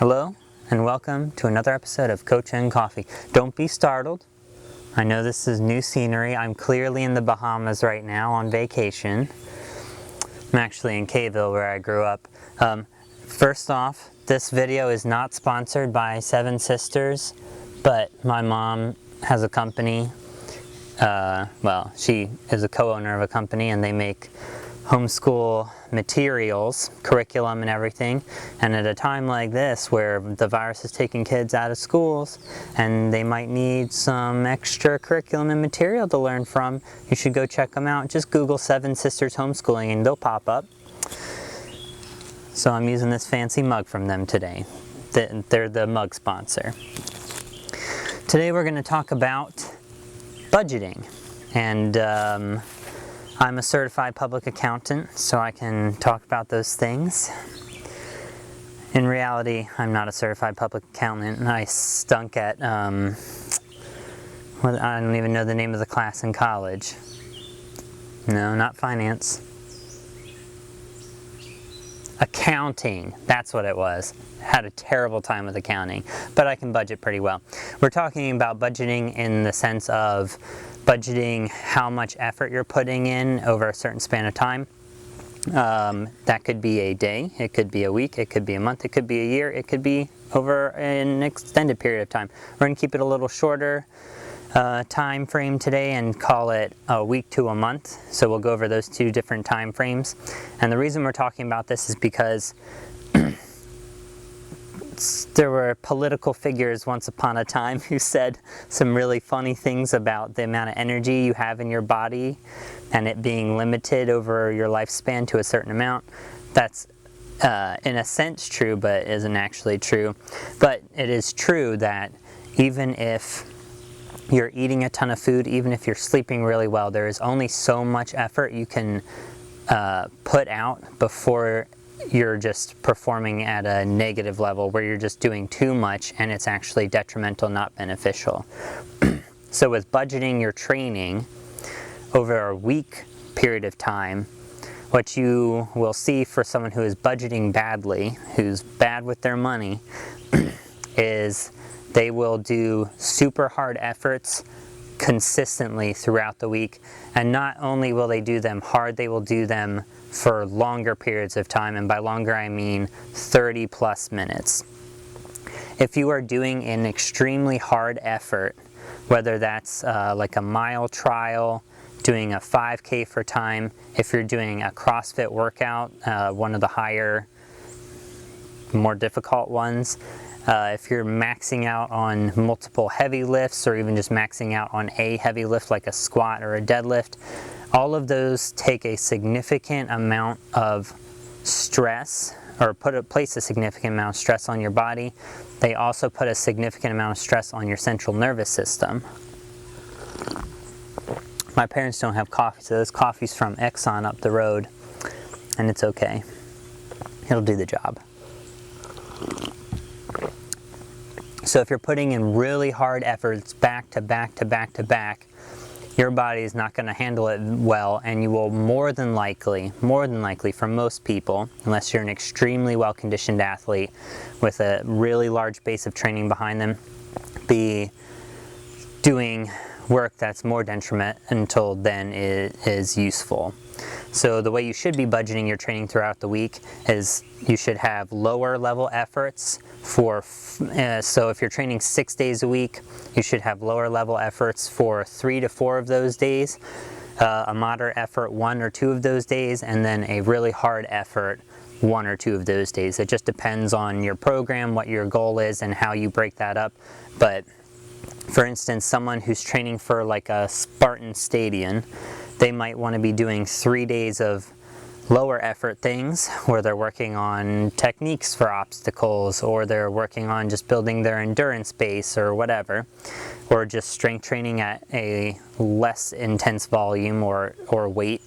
Hello and welcome to another episode of Coach and Coffee. Don't be startled. I know this is new scenery. I'm clearly in the Bahamas right now on vacation. I'm actually in Kayville where I grew up. First off, this video is not sponsored by Seven Sisters, but my mom has a company. She is a co-owner of a company and they make homeschool materials, curriculum and everything, and at a time like this where the virus is taking kids out of schools and they might need some extra curriculum and material to learn from, you should go check them out. Just Google Seven Sisters Homeschooling and they'll pop up. So I'm using this fancy mug from them today. They're the mug sponsor. Today we're going to talk about budgeting, and I'm a certified public accountant, so I can talk about those things. In reality, I'm not a certified public accountant, and I stunk at, I don't even know the name of the class in college. No, not finance. Accounting, that's what it was. Had a terrible time with accounting, but I can budget pretty well. We're talking about budgeting in the sense of budgeting how much effort you're putting in over a certain span of time. That could be a day, it could be a week, it could be a month, it could be a year, it could be over an extended period of time. We're going to keep it a little shorter time frame today and call it a week to a month. So we'll go over those two different time frames. And the reason we're talking about this is because there were political figures once upon a time who said some really funny things about the amount of energy you have in your body and it being limited over your lifespan to a certain amount. That's in a sense true, but isn't actually true. But it is true that even if you're eating a ton of food, even if you're sleeping really well, there is only so much effort you can put out before you're just performing at a negative level where you're just doing too much and it's actually detrimental, not beneficial. So with budgeting your training over a week period of time, what you will see for someone who is budgeting badly, who's bad with their money, is they will do super hard efforts consistently throughout the week, and not only will they do them hard, they will do them for longer periods of time, and by longer I mean 30 plus minutes. If you are doing an extremely hard effort, whether that's like a mile trial, doing a 5K for time, if you're doing a CrossFit workout, one of the higher, more difficult ones, if you're maxing out on multiple heavy lifts or even just maxing out on a heavy lift like a squat or a deadlift, all of those take a significant amount of stress or place a significant amount of stress on your body. They also put a significant amount of stress on your central nervous system. My parents don't have coffee, so this coffee's from Exxon up the road, and it's okay. It'll do the job. So if you're putting in really hard efforts back to back to back to back, your body is not going to handle it well, and you will more than likely for most people, unless you're an extremely well-conditioned athlete with a really large base of training behind them, be doing work that's more detrimental than it is useful. So the way you should be budgeting your training throughout the week is you should have lower level efforts for, so if you're training 6 days a week, you should have lower level efforts for 3 to 4 of those days, a moderate effort 1 or 2 of those days, and then a really hard effort 1 or 2 of those days. It just depends on your program, what your goal is, and how you break that up. But for instance, someone who's training for like a Spartan stadium, they might want to be doing 3 days of lower effort things where they're working on techniques for obstacles, or they're working on just building their endurance base or whatever, or just strength training at a less intense volume or weight.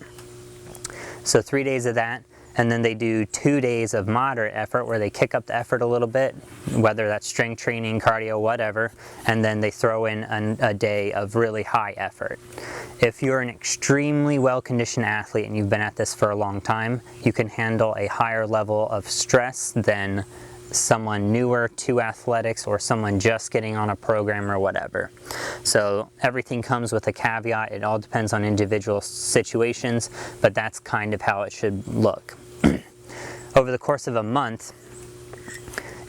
So 3 days of that, and then they do 2 days of moderate effort where they kick up the effort a little bit, whether that's strength training, cardio, whatever, and then they throw in a day of really high effort. If you're an extremely well-conditioned athlete and you've been at this for a long time, you can handle a higher level of stress than someone newer to athletics or someone just getting on a program or whatever. So everything comes with a caveat. It all depends on individual situations, but that's kind of how it should look. Over the course of a month,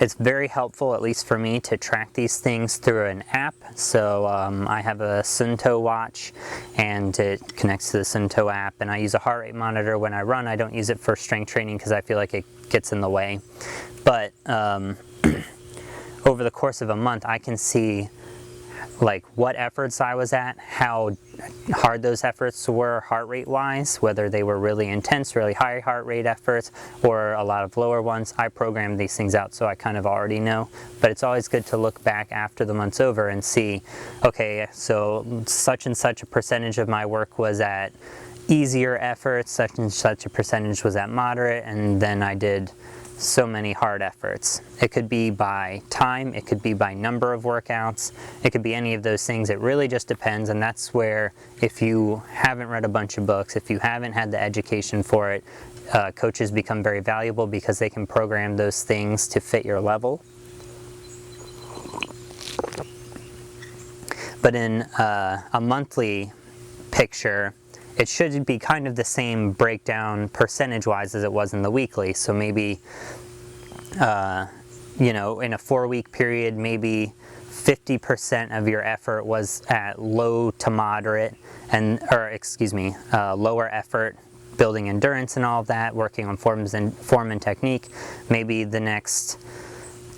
it's very helpful, at least for me, to track these things through an app. So I have a Sunto watch, and it connects to the Sunto app, and I use a heart rate monitor when I run. I don't use it for strength training because I feel like it gets in the way. But over the course of a month, I can see like what efforts I was at, how hard those efforts were heart rate wise, whether they were really intense, really high heart rate efforts, or a lot of lower ones. I programmed these things out, so I kind of already know, but it's always good to look back after the month's over and see, okay, so such and such a percentage of my work was at easier efforts, such and such a percentage was at moderate, and then I did so many hard efforts. It could be by time, it could be by number of workouts, it could be any of those things. It really just depends, and that's where, if you haven't read a bunch of books, if you haven't had the education for it, coaches become very valuable because they can program those things to fit your level. But in a monthly picture, it should be kind of the same breakdown percentage-wise as it was in the weekly. So maybe, you know, in a 4-week period, maybe 50% of your effort was at low to moderate, lower effort, building endurance and all of that, working on form and technique. Maybe the next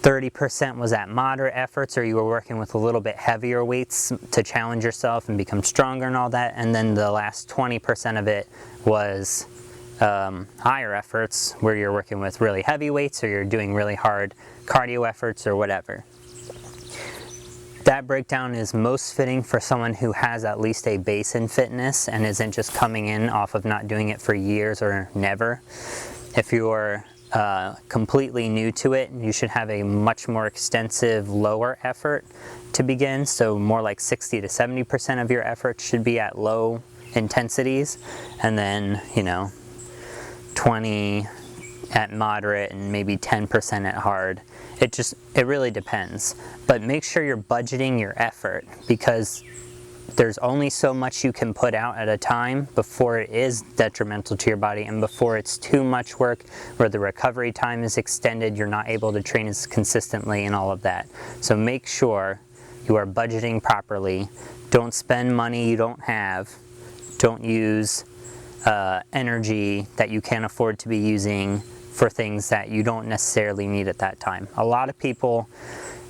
30% was at moderate efforts, or you were working with a little bit heavier weights to challenge yourself and become stronger and all that. And then the last 20% of it was higher efforts, where you're working with really heavy weights, or you're doing really hard cardio efforts or whatever. That breakdown is most fitting for someone who has at least a base in fitness and isn't just coming in off of not doing it for years or never. If you're completely new to it, you should have a much more extensive lower effort to begin. So more like 60 to 70% of your effort should be at low intensities, and then, you know, 20 at moderate and maybe 10% at hard. It really depends. But make sure you're budgeting your effort, because there's only so much you can put out at a time before it is detrimental to your body, and before it's too much work where the recovery time is extended, you're not able to train as consistently and all of that. So make sure you are budgeting properly. Don't spend money you don't have. Don't use energy that you can't afford to be using for things that you don't necessarily need at that time. A lot of people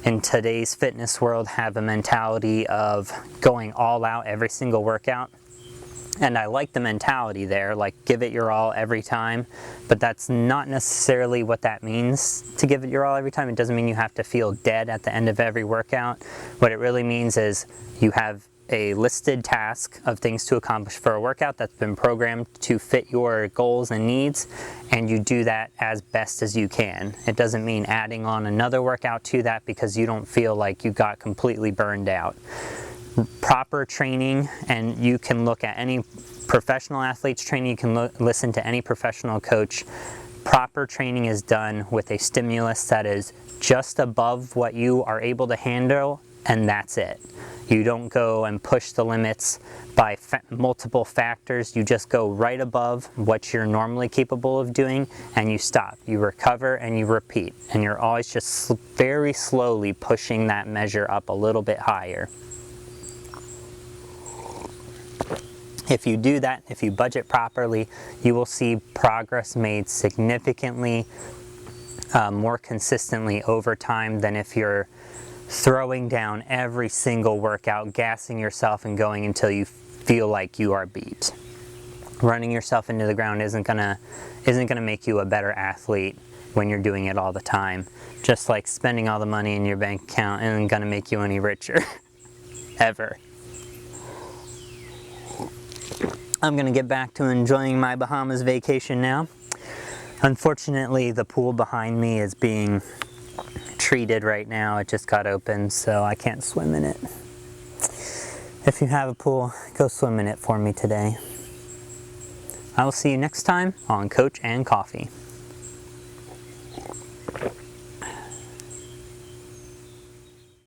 in today's fitness world have a mentality of going all out every single workout. And I like the mentality there, like give it your all every time, but that's not necessarily what that means, to give it your all every time. It doesn't mean you have to feel dead at the end of every workout. What it really means is you have a listed task of things to accomplish for a workout that's been programmed to fit your goals and needs, and you do that as best as you can. It doesn't mean adding on another workout to that because you don't feel like you got completely burned out. Proper training, and you can look at any professional athlete's training, you can listen to any professional coach. Proper training is done with a stimulus that is just above what you are able to handle, and that's it. You don't go and push the limits by multiple factors. You just go right above what you're normally capable of doing, and you stop. You recover and you repeat, and you're always just very slowly pushing that measure up a little bit higher. If you do that, if you budget properly, you will see progress made significantly more consistently over time than if you're throwing down every single workout, gassing yourself and going until you feel like you are beat. Running yourself into the ground isn't gonna make you a better athlete when you're doing it all the time. Just like spending all the money in your bank account isn't gonna make you any richer, ever. I'm gonna get back to enjoying my Bahamas vacation now. Unfortunately, the pool behind me is being treated right now. It just got opened, so I can't swim in it. If you have a pool, go swim in it for me today. I will see you next time on Coach and Coffee.